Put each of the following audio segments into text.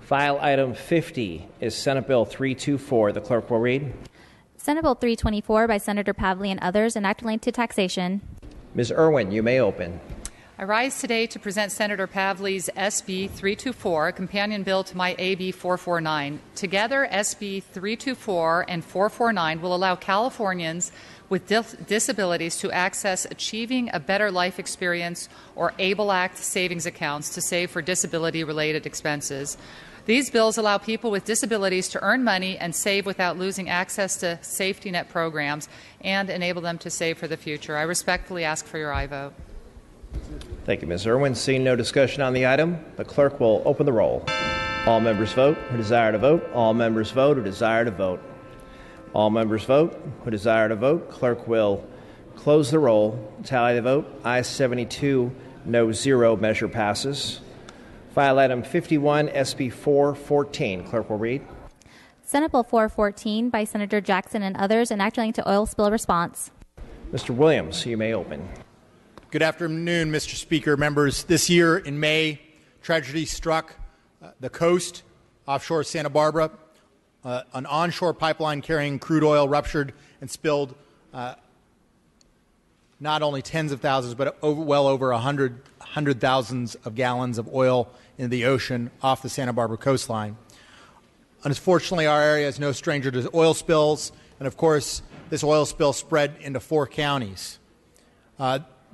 File item 50 is Senate Bill 324. The clerk will read. Senate Bill 324 by Senator Pavley and others, enacted linked to taxation. Ms. Irwin, you may open. I rise today to present Senator Pavley's SB 324, a companion bill to my AB 449. Together, SB 324 and 449 will allow Californians with disabilities to access Achieving a Better Life Experience or ABLE Act savings accounts to save for disability-related expenses. These bills allow people with disabilities to earn money and save without losing access to safety net programs and enable them to save for the future. I respectfully ask for your aye vote. Thank you, Ms. Irwin. Seeing no discussion on the item, the clerk will open the roll. All members vote who desire to vote. All members vote who desire to vote. All members vote who desire to vote. Clerk will close the roll. Tally the vote. Ayes 72, no 0. Measure passes. File item 51, SB 414. Clerk will read. Senate Bill 414 by Senator Jackson and others, enacted linked to oil spill response. Mr. Williams, you may open. Good afternoon, Mr. Speaker, members. This year in May, tragedy struck the coast offshore Santa Barbara. An onshore pipeline carrying crude oil ruptured and spilled not only tens of thousands, but well over 100 thousands of gallons of oil into the ocean off the Santa Barbara coastline. Unfortunately, our area is no stranger to oil spills, and of course, this oil spill spread into 4 counties.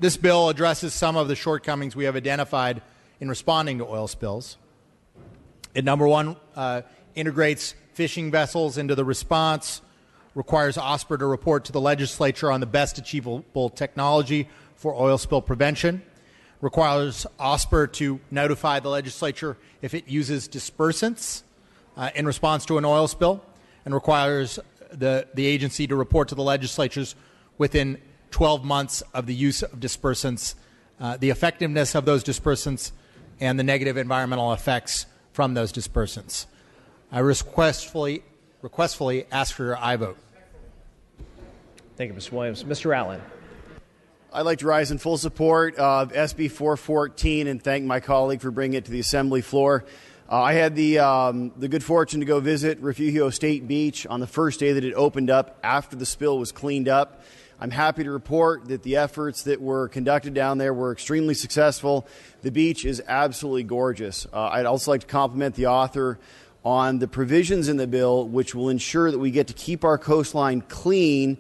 This bill addresses some of the shortcomings we have identified in responding to oil spills. It, number one, integrates fishing vessels into the response, requires OSPR to report to the legislature on the best achievable technology for oil spill prevention, requires OSPR to notify the legislature if it uses dispersants in response to an oil spill, and requires the agency to report to the legislatures within 12 months of the use of dispersants, the effectiveness of those dispersants, and the negative environmental effects from those dispersants. I requestfully ask for your aye vote. Thank you, Mr. Williams. Mr. Allen. I'd like to rise in full support of SB 414 and thank my colleague for bringing it to the Assembly floor. I had the good fortune to go visit Refugio State Beach on the first day that it opened up after the spill was cleaned up. I'm happy to report that the efforts that were conducted down there were extremely successful. The beach is absolutely gorgeous. I'd also like to compliment the author on the provisions in the bill which will ensure that we get to keep our coastline clean,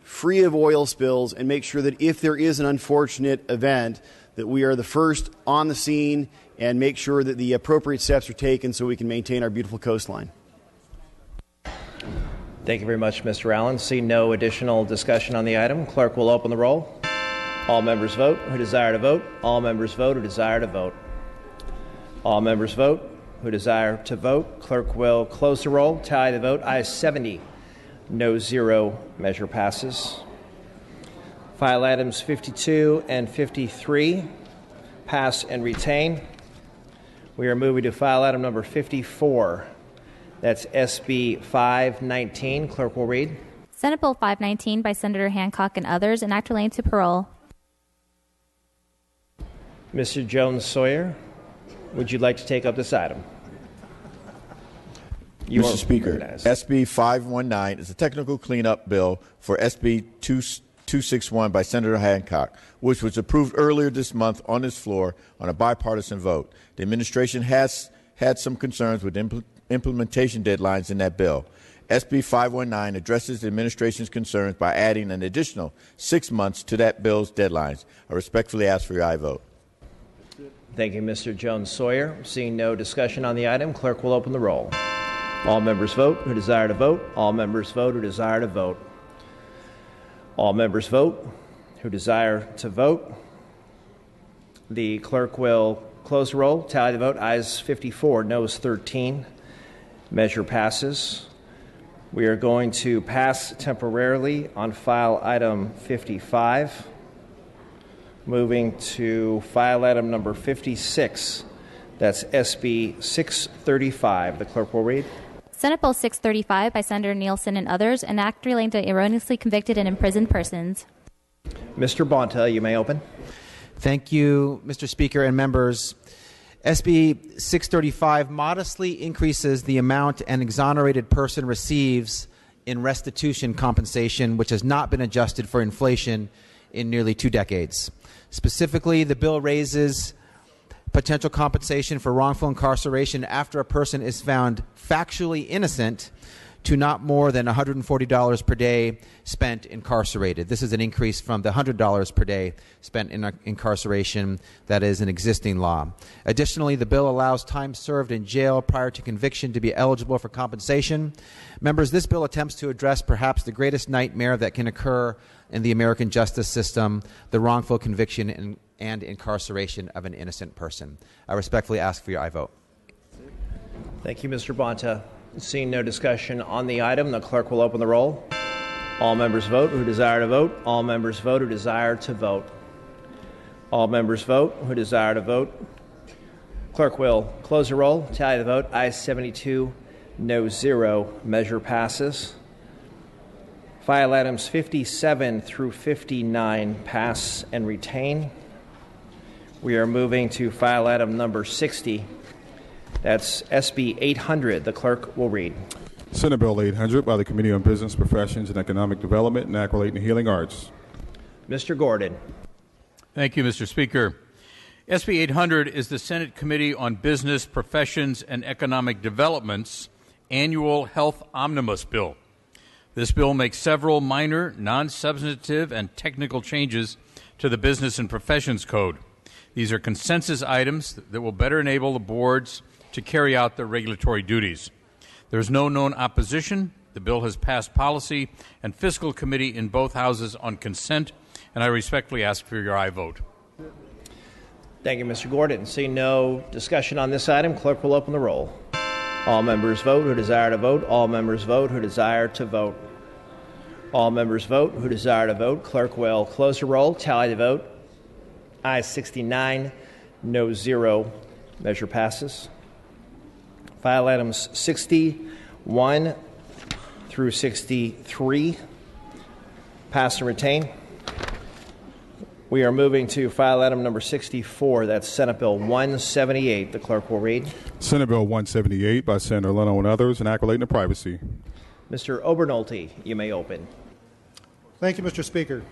free of oil spills, and make sure that if there is an unfortunate event, that we are the first on the scene and make sure that the appropriate steps are taken so we can maintain our beautiful coastline. Thank you very much, Mr. Allen. See no additional discussion on the item. Clerk will open the roll. All members vote who desire to vote. All members vote who desire to vote. All members vote who desire to vote. Clerk will close the roll. Tally the vote. Ayes 70, no 0. Measure passes. File items 52 and 53 pass and retain. We are moving to file item number 54. That's SB 519. Clerk will read. Senate Bill 519 by Senator Hancock and others, enacted linked to parole. Mr. Jones-Sawyer, would you like to take up this item? Mr. Speaker, SB 519 is a technical cleanup bill for SB 261 by Senator Hancock, which was approved earlier this month on this floor on a bipartisan vote. The administration has had some concerns with implementation deadlines in that bill. SB 519 addresses the administration's concerns by adding an additional 6 months to that bill's deadlines. I respectfully ask for your aye vote. Thank you, Mr. Jones-Sawyer. Seeing no discussion on the item, clerk will open the roll. All members vote who desire to vote. All members vote who desire to vote. All members vote who desire to vote. The clerk will close the roll. Tally the vote. Ayes 54, noes 13. Measure passes. We are going to pass temporarily on file item 55. Moving to file item number 56. That's SB 635. The clerk will read. Senate Bill 635 by Senator Nielsen and others, enact relating to erroneously convicted and imprisoned persons. Mr. Bonta, you may open. Thank you, Mr. Speaker and members. SB 635 modestly increases the amount an exonerated person receives in restitution compensation, which has not been adjusted for inflation in nearly 2 decades. Specifically, the bill raises potential compensation for wrongful incarceration after a person is found factually innocent to not more than $140 per day spent incarcerated. This is an increase from the $100 per day spent in incarceration that is an existing law. Additionally, the bill allows time served in jail prior to conviction to be eligible for compensation. Members, this bill attempts to address perhaps the greatest nightmare that can occur in the American justice system, the wrongful conviction and incarceration of an innocent person. I respectfully ask for your aye vote. Thank you, Mr. Bonta. Seeing no discussion on the item, the clerk will open the roll. All members vote who desire to vote. All members vote who desire to vote. All members vote who desire to vote. Clerk will close the roll. Tally the vote. Ayes 72, no 0. Measure passes. File items 57 through 59 pass and retain. We are moving to file item number 60. That's SB 800. The clerk will read. Senate Bill 800 by the Committee on Business, Professions, and Economic Development and Accolade and Healing Arts. Mr. Gordon. Thank you, Mr. Speaker. SB 800 is the Senate Committee on Business, Professions, and Economic Development's annual health omnibus bill. This bill makes several minor, non-substantive, and technical changes to the Business and Professions Code. These are consensus items that will better enable the boards to carry out their regulatory duties. There is no known opposition. The bill has passed Policy and Fiscal Committee in both houses on consent, and I respectfully ask for your aye vote. Thank you, Mr. Gordon. Seeing no discussion on this item, clerk will open the roll. All members vote who desire to vote. All members vote who desire to vote. All members vote who desire to vote. Clerk will close the roll. Tally the vote. Ayes 69, no 0. Measure passes. File items 61 through 63, pass and retain. We are moving to file item number 64. That's Senate Bill 178. The clerk will read. Senate Bill 178 by Senator Leno and others, and accolade and privacy. Mr. Obernolte, you may open. Thank you, Mr. Speaker.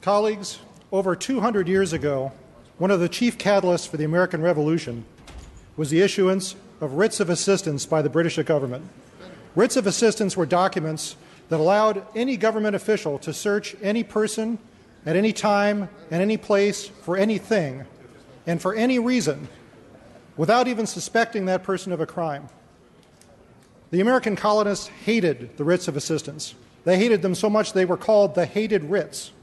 Colleagues, over 200 years ago, one of the chief catalysts for the American Revolution was the issuance of writs of assistance by the British government. Writs of assistance were documents that allowed any government official to search any person at any time and any place for anything and for any reason without even suspecting that person of a crime. The American colonists hated the writs of assistance. They hated them so much they were called the hated writs.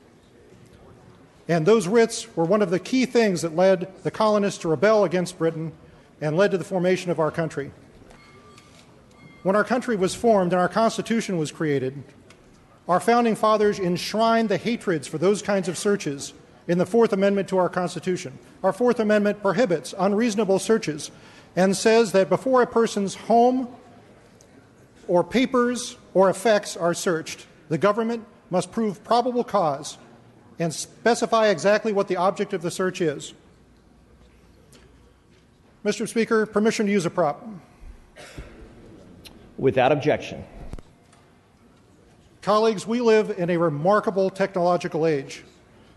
And those writs were one of the key things that led the colonists to rebel against Britain and led to the formation of our country. When our country was formed and our Constitution was created, our founding fathers enshrined the hatreds for those kinds of searches in the Fourth Amendment to our Constitution. Our Fourth Amendment prohibits unreasonable searches and says that before a person's home or papers or effects are searched, the government must prove probable cause and specify exactly what the object of the search is. Mr. Speaker, permission to use a prop. Without objection. Colleagues, we live in a remarkable technological age.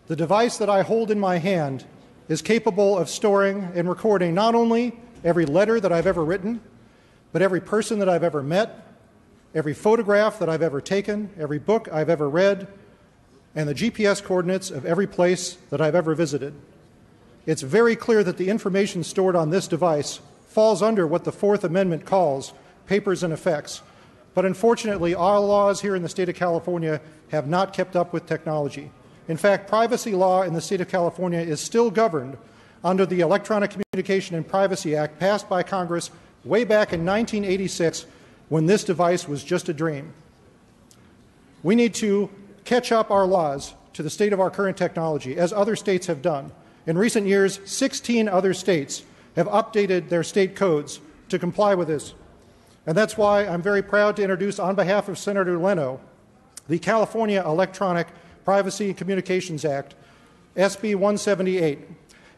The device that I hold in my hand is capable of storing and recording not only every letter that I've ever written, but every person that I've ever met, every photograph that I've ever taken, every book I've ever read, and the GPS coordinates of every place that I've ever visited. It's very clear that the information stored on this device falls under what the Fourth Amendment calls papers and effects. But unfortunately, our laws here in the state of California have not kept up with technology. In fact, privacy law in the state of California is still governed under the Electronic Communication and Privacy Act passed by Congress way back in 1986 when this device was just a dream. We need to catch up our laws to the state of our current technology, as other states have done. In recent years, 16 other states have updated their state codes to comply with this. And that's why I'm very proud to introduce, on behalf of Senator Leno, the California Electronic Privacy and Communications Act, SB 178.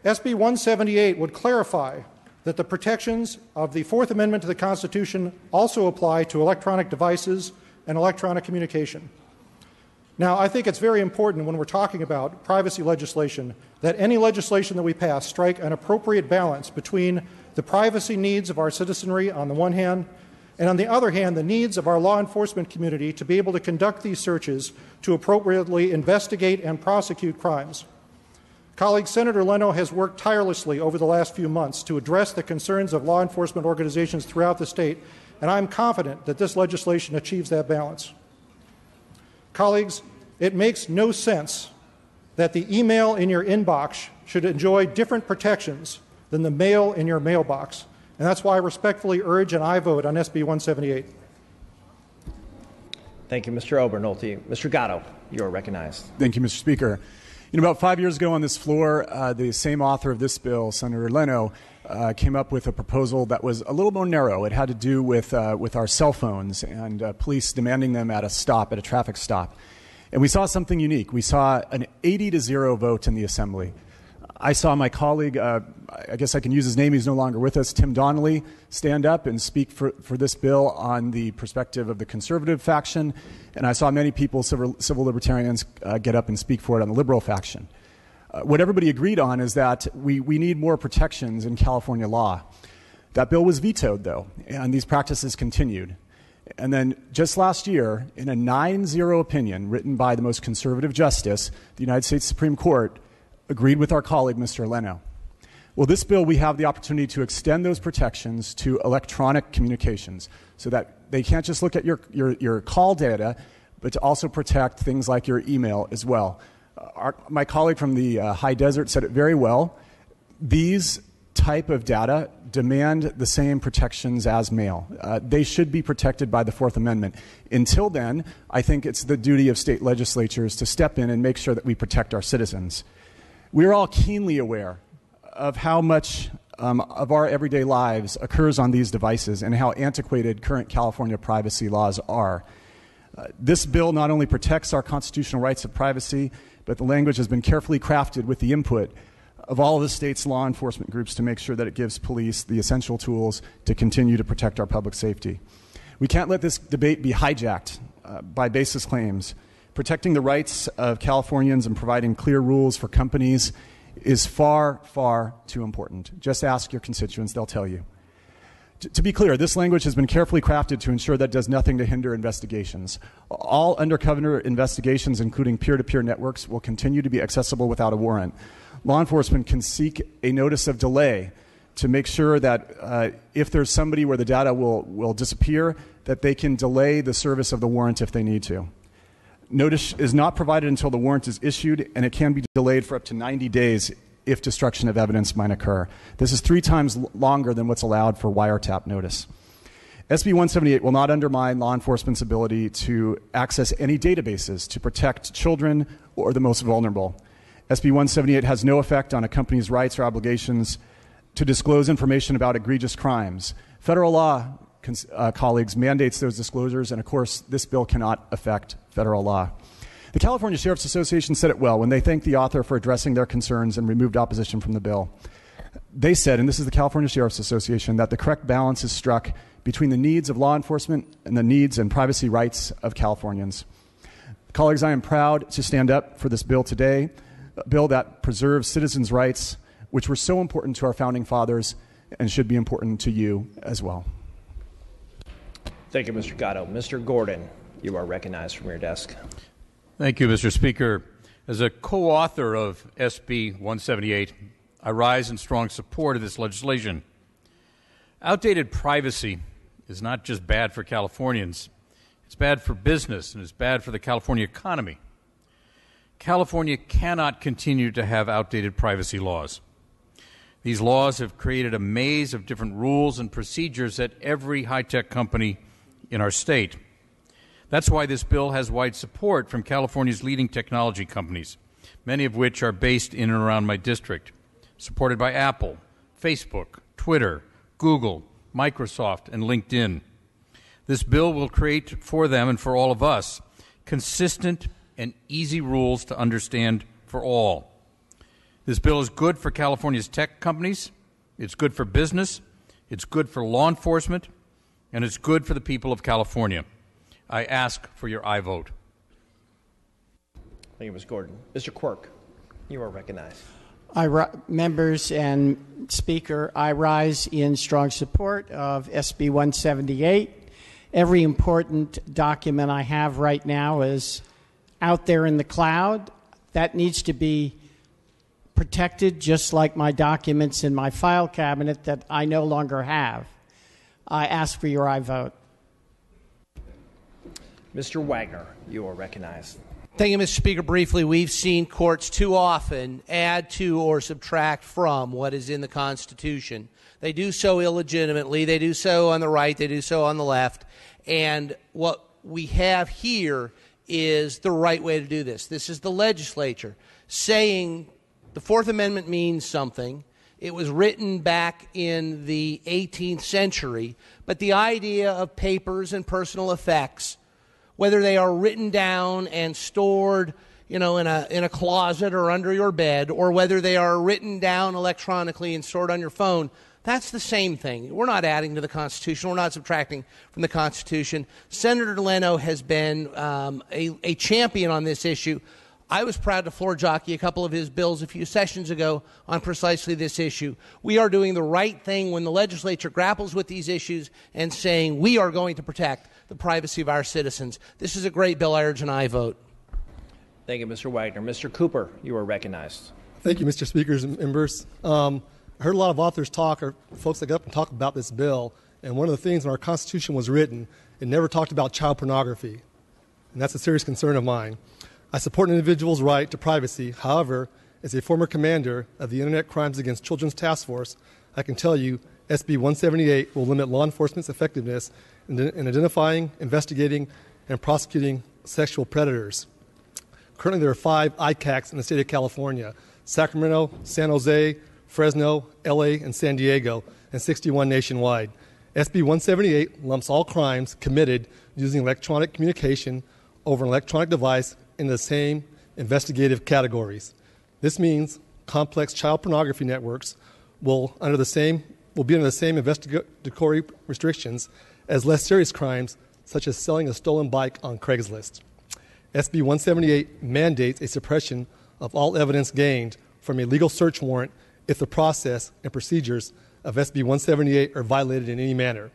SB 178 would clarify that the protections of the Fourth Amendment to the Constitution also apply to electronic devices and electronic communication. Now, I think it's very important when we're talking about privacy legislation that any legislation that we pass strike an appropriate balance between the privacy needs of our citizenry on the one hand, and on the other hand, the needs of our law enforcement community to be able to conduct these searches to appropriately investigate and prosecute crimes. Colleague Senator Leno has worked tirelessly over the last few months to address the concerns of law enforcement organizations throughout the state, and I'm confident that this legislation achieves that balance. Colleagues, it makes no sense that the email in your inbox should enjoy different protections than the mail in your mailbox, and that's why I respectfully urge an aye vote on SB 178. Thank you, Mr. Obernolte. Mr. Gatto, you are recognized. Thank you, Mr. Speaker. About 5 years ago on this floor, the same author of this bill, Senator Leno, came up with a proposal that was a little more narrow. It had to do with our cell phones and police demanding them at a traffic stop. And we saw something unique. We saw an 80-0 vote in the Assembly. I saw my colleague, I guess I can use his name, he's no longer with us, Tim Donnelly, stand up and speak for this bill on the perspective of the conservative faction. And I saw many people, civil libertarians, get up and speak for it on the liberal faction. What everybody agreed on is that we need more protections in California law. That bill was vetoed, though, and these practices continued. And then just last year, in a 9-0 opinion written by the most conservative justice, the United States Supreme Court agreed with our colleague, Mr. Leno. Well, this bill, we have the opportunity to extend those protections to electronic communications so that they can't just look at your call data, but to also protect things like your email as well. My colleague from the high desert said it very well. These type of data demand the same protections as mail. They should be protected by the Fourth Amendment. Until then, I think it's the duty of state legislatures to step in and make sure that we protect our citizens. We're all keenly aware of how much of our everyday lives occurs on these devices and how antiquated current California privacy laws are. This bill not only protects our constitutional rights of privacy, but the language has been carefully crafted with the input of all of the state's law enforcement groups to make sure that it gives police the essential tools to continue to protect our public safety. We can't let this debate be hijacked by baseless claims. Protecting the rights of Californians and providing clear rules for companies is far, far too important. Just ask your constituents, they'll tell you. To be clear, this language has been carefully crafted to ensure that it does nothing to hinder investigations. All undercover investigations, including peer-to-peer networks, will continue to be accessible without a warrant. Law enforcement can seek a notice of delay to make sure that if there's somebody where the data will disappear, that they can delay the service of the warrant if they need to. Notice is not provided until the warrant is issued, and it can be delayed for up to 90 days if destruction of evidence might occur. This is 3 times longer than what's allowed for wiretap notice. SB 178 will not undermine law enforcement's ability to access any databases to protect children or the most vulnerable. SB 178 has no effect on a company's rights or obligations to disclose information about egregious crimes. Federal law, colleagues, mandates those disclosures, and of course, this bill cannot affect federal law. The California Sheriff's Association said it well when they thanked the author for addressing their concerns and removed opposition from the bill. They said, and this is the California Sheriff's Association, that the correct balance is struck between the needs of law enforcement and the needs and privacy rights of Californians. Colleagues, I am proud to stand up for this bill today, a bill that preserves citizens' rights, which were so important to our founding fathers and should be important to you as well. Thank you, Mr. Gatto. Mr. Gordon, you are recognized from your desk. Thank you, Mr. Speaker. As a co-author of SB 178, I rise in strong support of this legislation. Outdated privacy is not just bad for Californians. It's bad for business, and it's bad for the California economy. California cannot continue to have outdated privacy laws. These laws have created a maze of different rules and procedures at every high-tech company in our state. That's why this bill has wide support from California's leading technology companies, many of which are based in and around my district, supported by Apple, Facebook, Twitter, Google, Microsoft, and LinkedIn. This bill will create for them and for all of us consistent and easy rules to understand for all. This bill is good for California's tech companies. It's good for business, it's good for law enforcement, and it's good for the people of California. I ask for your aye vote. Thank you, Ms. Gordon. Mr. Quirk, you are recognized. Members and Speaker, I rise in strong support of SB 178. Every important document I have right now is out there in the cloud. That needs to be protected, just like my documents in my file cabinet that I no longer have. I ask for your aye vote. Mr. Wagner, you are recognized. Thank you, Mr. Speaker. Briefly, we've seen courts too often add to or subtract from what is in the Constitution. They do so illegitimately. They do so on the right. They do so on the left. And what we have here is the right way to do this. This is the legislature saying the Fourth Amendment means something. It was written back in the 18th century, but the idea of papers and personal effects, whether they are written down and stored, in a closet or under your bed, or whether they are written down electronically and stored on your phone, that's the same thing. We're not adding to the Constitution. We're not subtracting from the Constitution. Senator Leno has been a champion on this issue. I was proud to floor jockey a couple of his bills a few sessions ago on precisely this issue. We are doing the right thing when the legislature grapples with these issues and saying we are going to protect the privacy of our citizens. This is a great bill. I urge an aye vote. Thank you, Mr. Wagner. Mr. Cooper, you are recognized. Thank you, Mr. Speakers and members. I heard a lot of authors talk, or folks that get up and talk about this bill, and one of the things when our Constitution was written, it never talked about child pornography, and that's a serious concern of mine. I support an individual's right to privacy. However, as a former commander of the Internet Crimes Against Children's Task Force, I can tell you SB 178 will limit law enforcement's effectiveness in identifying, investigating, and prosecuting sexual predators. Currently, there are 5 ICACs in the state of California: Sacramento, San Jose, Fresno, LA, and San Diego, and 61 nationwide. SB 178 lumps all crimes committed using electronic communication over an electronic device in the same investigative categories. This means complex child pornography networks will be under the same investigatory restrictions as less serious crimes, such as selling a stolen bike on Craigslist. SB 178 mandates a suppression of all evidence gained from a legal search warrant if the process and procedures of SB 178 are violated in any manner.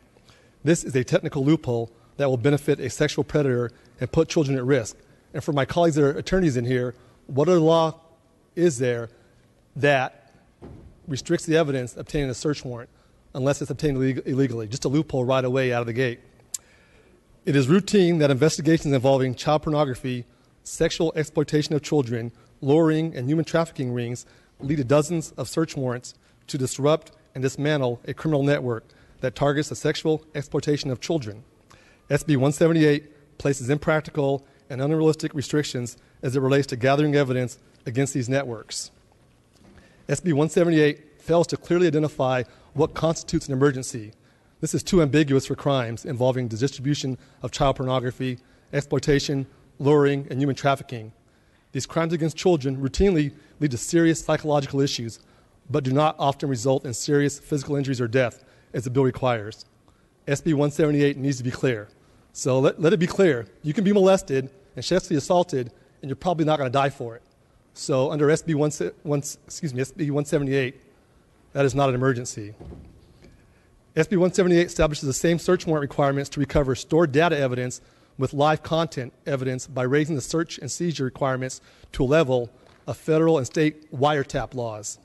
This is a technical loophole that will benefit a sexual predator and put children at risk. And for my colleagues that are attorneys in here, what other law is there that restricts the evidence obtained in a search warrant unless it's obtained illegally? Just a loophole right away out of the gate. It is routine that investigations involving child pornography, sexual exploitation of children, luring, and human trafficking rings lead to dozens of search warrants to disrupt and dismantle a criminal network that targets the sexual exploitation of children. SB 178 places impractical and unrealistic restrictions as it relates to gathering evidence against these networks. SB 178 fails to clearly identify what constitutes an emergency. This is too ambiguous for crimes involving the distribution of child pornography, exploitation, luring, and human trafficking. These crimes against children routinely lead to serious psychological issues, but do not often result in serious physical injuries or death, as the bill requires. SB 178 needs to be clear. So let it be clear. You can be molested and sexually assaulted, and you're probably not going to die for it. So under SB 178, that is not an emergency. SB 178 establishes the same search warrant requirements to recover stored data evidence with live content evidence by raising the search and seizure requirements to a level of federal and state wiretap laws.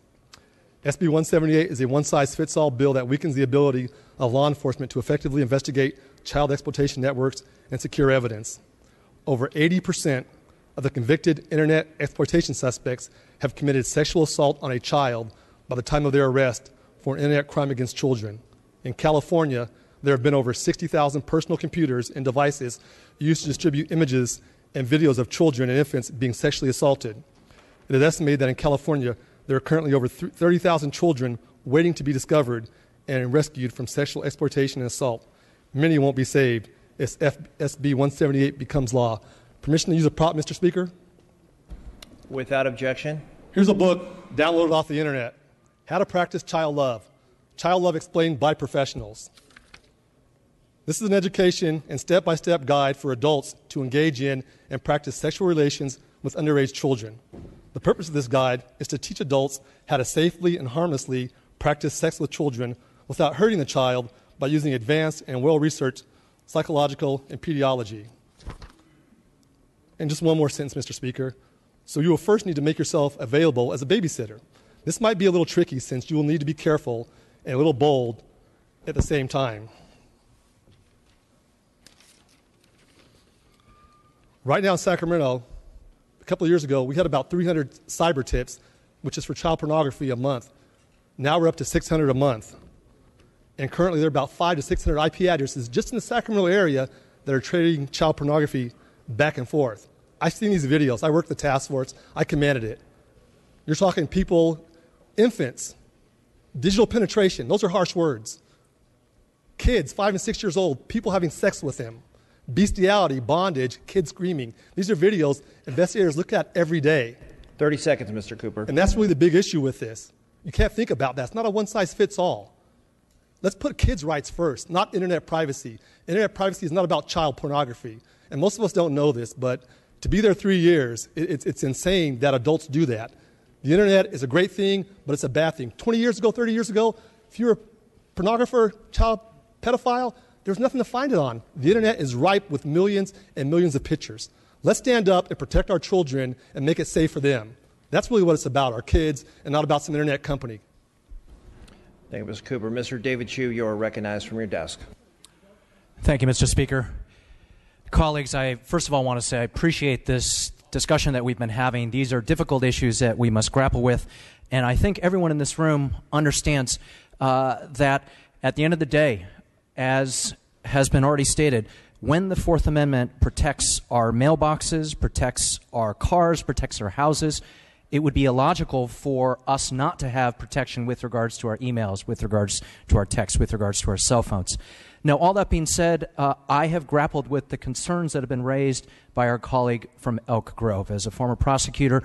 SB 178 is a one-size-fits-all bill that weakens the ability of law enforcement to effectively investigate child exploitation networks and secure evidence. Over 80% of the convicted Internet exploitation suspects have committed sexual assault on a child by the time of their arrest for an Internet crime against children. In California, there have been over 60,000 personal computers and devices used to distribute images and videos of children and infants being sexually assaulted. It is estimated that in California, there are currently over 30,000 children waiting to be discovered and rescued from sexual exploitation and assault. Many won't be saved if SB 178 becomes law. Permission to use a prop, Mr. Speaker? Without objection. Here's a book downloaded off the internet, How to Practice Child Love. Child Love Explained by Professionals. This is an education and step-by-step guide for adults to engage in and practice sexual relations with underage children. The purpose of this guide is to teach adults how to safely and harmlessly practice sex with children without hurting the child by using advanced and well-researched psychological and pediology. And just one more sentence, Mr. Speaker. So you will first need to make yourself available as a babysitter. This might be a little tricky since you will need to be careful and a little bold at the same time. Right now in Sacramento, a couple of years ago, we had about 300 cyber tips, which is for child pornography, a month. Now we're up to 600 a month. And currently there are about 500 to 600 IP addresses just in the Sacramento area that are trading child pornography back and forth. I've seen these videos. I worked the task force. I commanded it. You're talking people, infants, digital penetration. Those are harsh words. Kids, 5 and 6 years old, people having sex with them. Bestiality, bondage, kids screaming. These are videos investigators look at every day. 30 seconds, Mr. Cooper. And that's really the big issue with this. You can't think about that. It's not a one-size-fits-all. Let's put kids' rights first, not internet privacy. Internet privacy is not about child pornography. And most of us don't know this, but to be there 3 years, it's insane that adults do that. The internet is a great thing, but it's a bad thing. 20 years ago, 30 years ago, if you're a pornographer, child pedophile, there's nothing to find it on. The internet is ripe with millions and millions of pictures. Let's stand up and protect our children and make it safe for them. That's really what it's about, our kids, and not about some internet company. Thank you, Mr. Cooper. Mr. David Chu, you are recognized from your desk. Thank you, Mr. Speaker. Colleagues, I first of all want to say I appreciate this discussion that we've been having. These are difficult issues that we must grapple with, and I think everyone in this room understands that at the end of the day, as has been already stated, when the Fourth Amendment protects our mailboxes, protects our cars, protects our houses, it would be illogical for us not to have protection with regards to our emails, with regards to our texts, with regards to our cell phones. Now, all that being said, I have grappled with the concerns that have been raised by our colleague from Elk Grove. As a former prosecutor,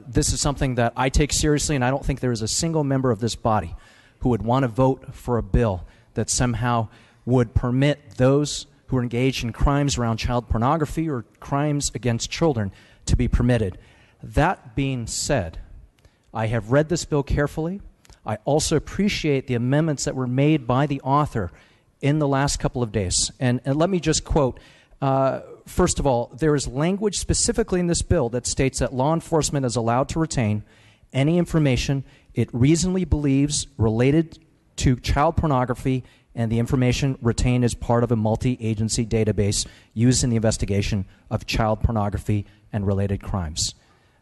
this is something that I take seriously, and I don't think there is a single member of this body who would want to vote for a bill that somehow would permit those who are engaged in crimes around child pornography or crimes against children to be permitted. That being said, I have read this bill carefully. I also appreciate the amendments that were made by the author in the last couple of days. And let me just quote, first of all, there is language specifically in this bill that states that law enforcement is allowed to retain any information it reasonably believes related to child pornography, and the information retained as part of a multi-agency database used in the investigation of child pornography and related crimes.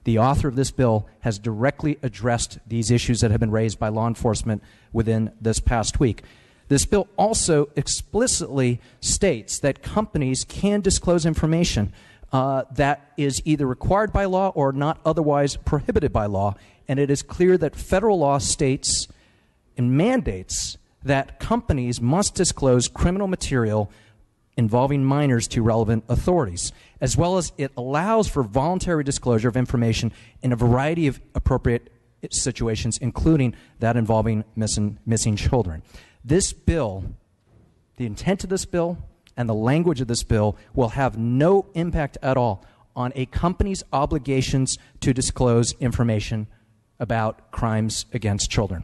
The author of this bill has directly addressed these issues that have been raised by law enforcement within this past week. This bill also explicitly states that companies can disclose information that is either required by law or not otherwise prohibited by law, and it is clear that federal law states and mandates that companies must disclose criminal material involving minors to relevant authorities, as well as it allows for voluntary disclosure of information in a variety of appropriate situations, including that involving missing children. This bill, the intent of this bill and the language of this bill will have no impact at all on a company's obligations to disclose information about crimes against children.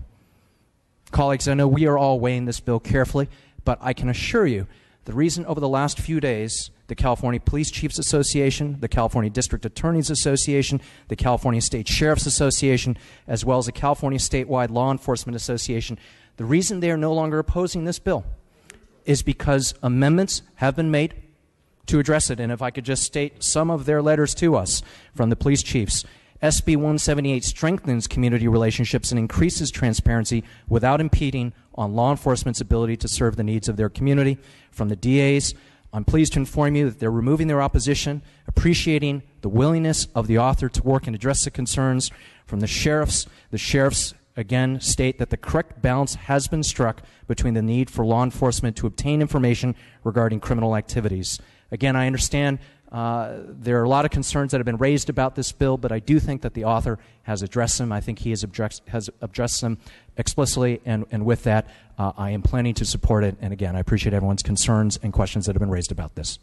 Colleagues, I know we are all weighing this bill carefully, but I can assure you the reason over the last few days the California Police Chiefs Association, the California District Attorneys Association, the California State Sheriffs Association, as well as the California Statewide Law Enforcement Association, the reason they are no longer opposing this bill is because amendments have been made to address it. And if I could just state some of their letters to us from the police chiefs. SB 178 strengthens community relationships and increases transparency without impeding on law enforcement's ability to serve the needs of their community. From the DAs, I'm pleased to inform you that they're removing their opposition, appreciating the willingness of the author to work and address the concerns. From the sheriffs again state that the correct balance has been struck between the need for law enforcement to obtain information regarding criminal activities. Again, I understand There are a lot of concerns that have been raised about this bill, but I do think that the author has addressed them. I think he has addressed them explicitly, and with that, I am planning to support it. And again, I appreciate everyone's concerns and questions that have been raised about this.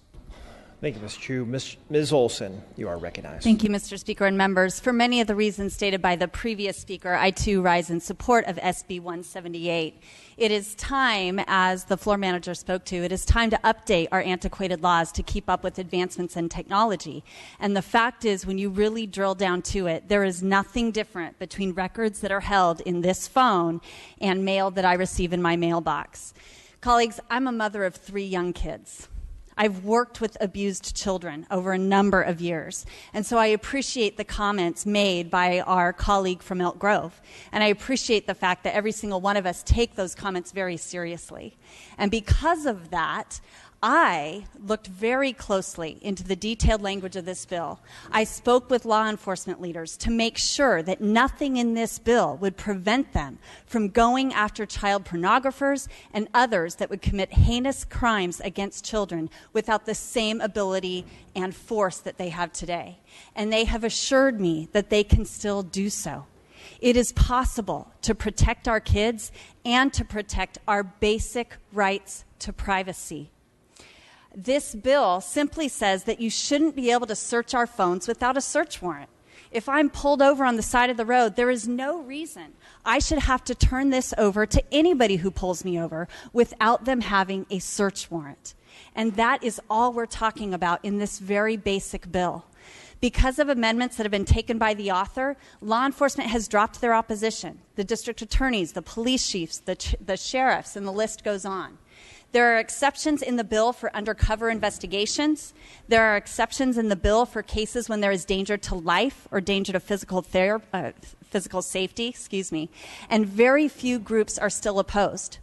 Thank you, Mr. Chu. Ms. Olson, you are recognized. Thank you, Mr. Speaker and members. For many of the reasons stated by the previous speaker, I too rise in support of SB 178. It is time, as the floor manager spoke to, it is time to update our antiquated laws to keep up with advancements in technology. And the fact is, when you really drill down to it, there is nothing different between records that are held in this phone and mail that I receive in my mailbox. Colleagues, I'm a mother of 3 young kids. I've worked with abused children over a number of years, and so I appreciate the comments made by our colleague from Elk Grove, and I appreciate the fact that every single one of us take those comments very seriously. And because of that, I looked very closely into the detailed language of this bill. I spoke with law enforcement leaders to make sure that nothing in this bill would prevent them from going after child pornographers and others that would commit heinous crimes against children without the same ability and force that they have today. And they have assured me that they can still do so. It is possible to protect our kids and to protect our basic rights to privacy. This bill simply says that you shouldn't be able to search our phones without a search warrant. If I'm pulled over on the side of the road, there is no reason I should have to turn this over to anybody who pulls me over without them having a search warrant. And that is all we're talking about in this very basic bill. Because of amendments that have been taken by the author, law enforcement has dropped their opposition. The district attorneys, the police chiefs, the sheriffs, and the list goes on. There are exceptions in the bill for undercover investigations. There are exceptions in the bill for cases when there is danger to life or danger to physical safety, and very few groups are still opposed.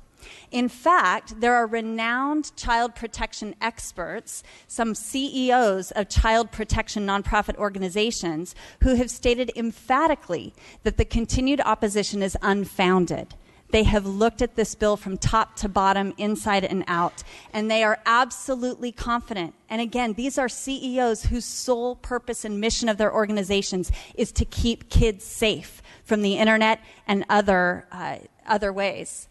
In fact, there are renowned child protection experts, some CEOs of child protection nonprofit organizations, who have stated emphatically that the continued opposition is unfounded. They have looked at this bill from top to bottom, inside and out, and they are absolutely confident. And again, these are CEOs whose sole purpose and mission of their organizations is to keep kids safe from the internet and other ways.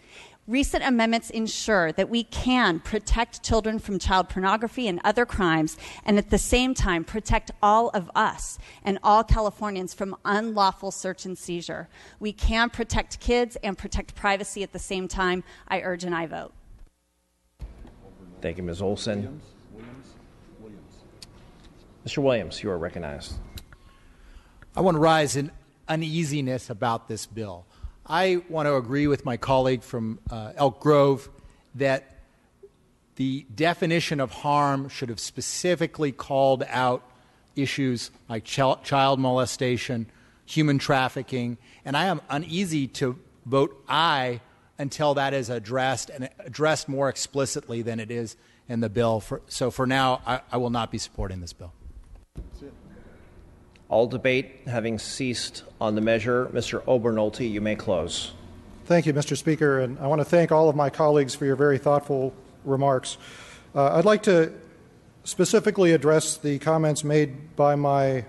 Recent amendments ensure that we can protect children from child pornography and other crimes, and at the same time protect all of us and all Californians from unlawful search and seizure. We can protect kids and protect privacy at the same time. I urge an aye vote. Thank you, Ms. Olson. Mr. Williams, you are recognized. I want to rise in uneasiness about this bill. I want to agree with my colleague from Elk Grove that the definition of harm should have specifically called out issues like child molestation, human trafficking, and I am uneasy to vote aye until that is addressed and addressed more explicitly than it is in the bill. So for now, I will not be supporting this bill. That's it. All debate having ceased on the measure, Mr. Obernolte, you may close. Thank you, Mr. Speaker, and I want to thank all of my colleagues for your very thoughtful remarks. I'd like to specifically address the comments made by my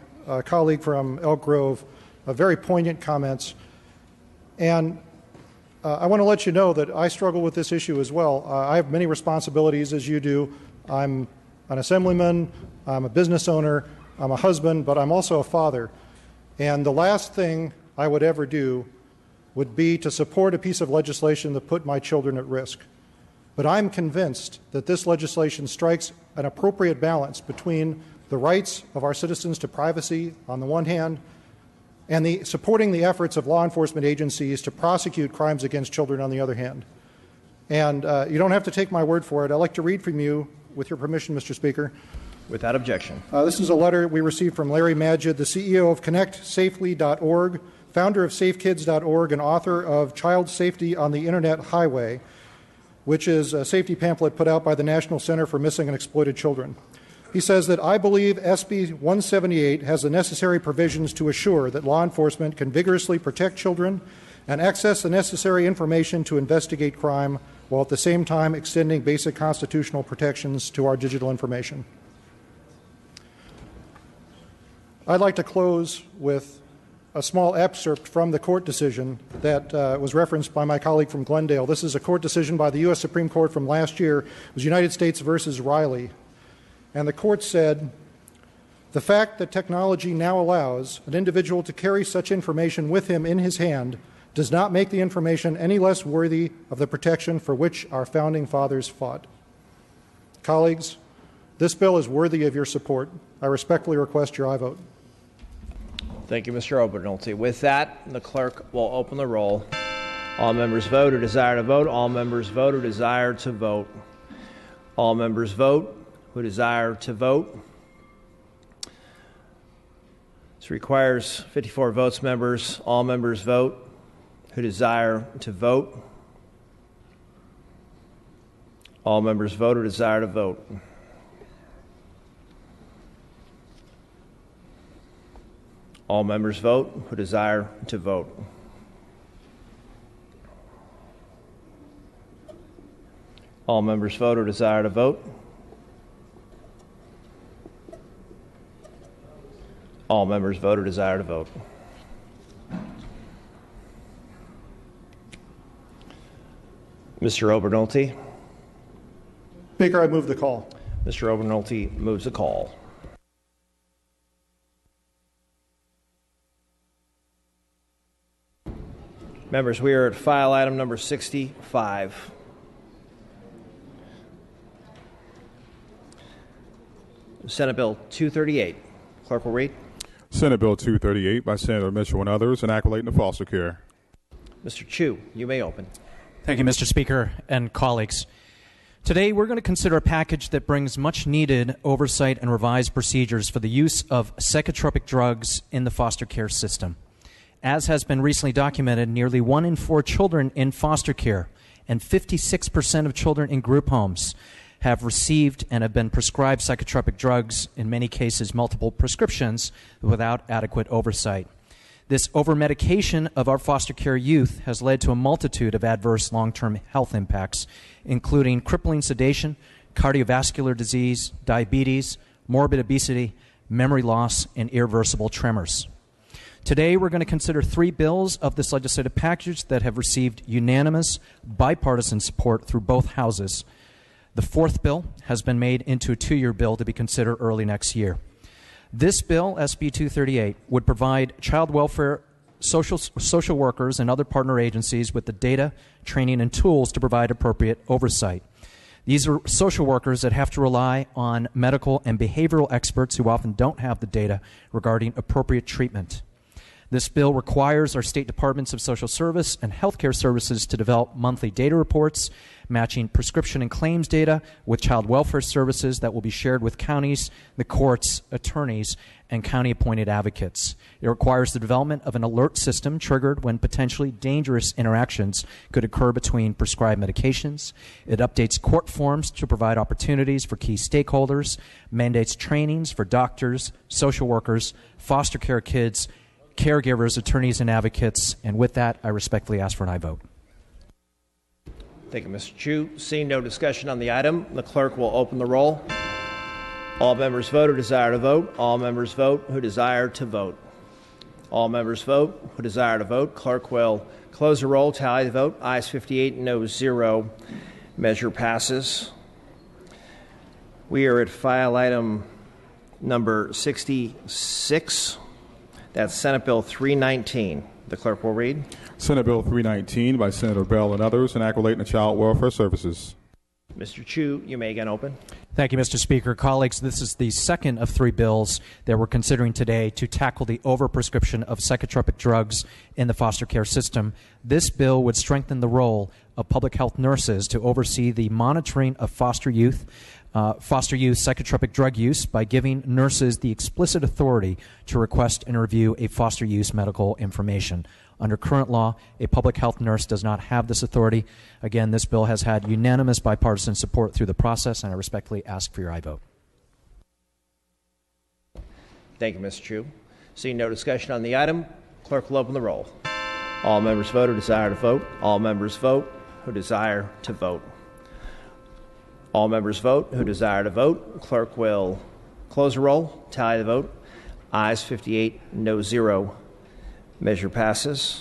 colleague from Elk Grove, very poignant comments. And I want to let you know that I struggle with this issue as well. I have many responsibilities, as you do. I'm an assemblyman, I'm a business owner, I'm a husband, but I'm also a father. And the last thing I would ever do would be to support a piece of legislation that put my children at risk. But I'm convinced that this legislation strikes an appropriate balance between the rights of our citizens to privacy on the one hand and supporting the efforts of law enforcement agencies to prosecute crimes against children on the other hand. And you don't have to take my word for it. I'd like to read from you, with your permission, Mr. Speaker. Without objection. This is a letter we received from Larry Magid, the CEO of ConnectSafely.org, founder of SafeKids.org, and author of Child Safety on the Internet Highway, which is a safety pamphlet put out by the National Center for Missing and Exploited Children. He says that I believe SB 178 has the necessary provisions to assure that law enforcement can vigorously protect children and access the necessary information to investigate crime while at the same time extending basic constitutional protections to our digital information. I'd like to close with a small excerpt from the court decision that was referenced by my colleague from Glendale. This is a court decision by the U.S. Supreme Court from last year. It was United States versus Riley. And the court said, the fact that technology now allows an individual to carry such information with him in his hand does not make the information any less worthy of the protection for which our founding fathers fought. Colleagues, this bill is worthy of your support. I respectfully request your aye vote. Thank you, Mr. Obernolte. With that, the clerk will open the roll. All members vote who desire to vote. All members vote who desire to vote. All members vote who desire to vote. This requires 54 votes, members. All members vote who desire to vote. All members vote who desire to vote. All members vote who desire to vote. All members vote who desire to vote. All members vote who desire to vote. Mr. Obernolte. Speaker, I move the call. Mr. Obernolte moves the call. Members, we are at file item number 65. Senate Bill 238. Clerk will read. Senate Bill 238 by Senator Mitchell and others, enacting the foster care. Mr. Chu, you may open. Thank you, Mr. Speaker and colleagues. Today, we're going to consider a package that brings much-needed oversight and revised procedures for the use of psychotropic drugs in the foster care system. As has been recently documented, nearly 1 in 4 children in foster care and 56% of children in group homes have received and have been prescribed psychotropic drugs, in many cases multiple prescriptions, without adequate oversight. This overmedication of our foster care youth has led to a multitude of adverse long-term health impacts, including crippling sedation, cardiovascular disease, diabetes, morbid obesity, memory loss, and irreversible tremors. Today, we're going to consider 3 bills of this legislative package that have received unanimous bipartisan support through both houses. The 4th bill has been made into a 2-year bill to be considered early next year. This bill, SB 238, would provide child welfare social workers and other partner agencies with the data, training, and tools to provide appropriate oversight. These are social workers that have to rely on medical and behavioral experts who often don't have the data regarding appropriate treatment. This bill requires our state departments of social service and healthcare services to develop monthly data reports, matching prescription and claims data with child welfare services that will be shared with counties, the courts, attorneys, and county-appointed advocates. It requires the development of an alert system triggered when potentially dangerous interactions could occur between prescribed medications. It updates court forms to provide opportunities for key stakeholders, mandates trainings for doctors, social workers, foster care kids, caregivers, attorneys, and advocates. And with that, I respectfully ask for an aye vote. Thank you, Mr. Chu. Seeing no discussion on the item, the clerk will open the roll. All members vote who desire to vote. All members vote who desire to vote. All members vote who desire to vote. Clerk will close the roll, tally the vote. Ayes 58, noes 0. Measure passes. We are at file item number 66. That's Senate Bill 319. The clerk will read. Senate Bill 319 by Senator Bell and others, enacting the child welfare services. Mr. Chu, you may again open. Thank you, Mr. Speaker. Colleagues, this is the second of 3 bills that we're considering today to tackle the overprescription of psychotropic drugs in the foster care system. This bill would strengthen the role of public health nurses to oversee the monitoring of foster youth psychotropic drug use by giving nurses the explicit authority to request and review a foster use medical information. Under current law, a public health nurse does not have this authority. Again, this bill has had unanimous bipartisan support through the process, and I respectfully ask for your aye vote. Thank you, Mr. Chu. Seeing no discussion on the item, clerk will open the roll. All members vote who desire to vote. All members vote who desire to vote. All members vote who desire to vote. Clerk will close the roll, tally the vote. Ayes 58, no 0. Measure passes.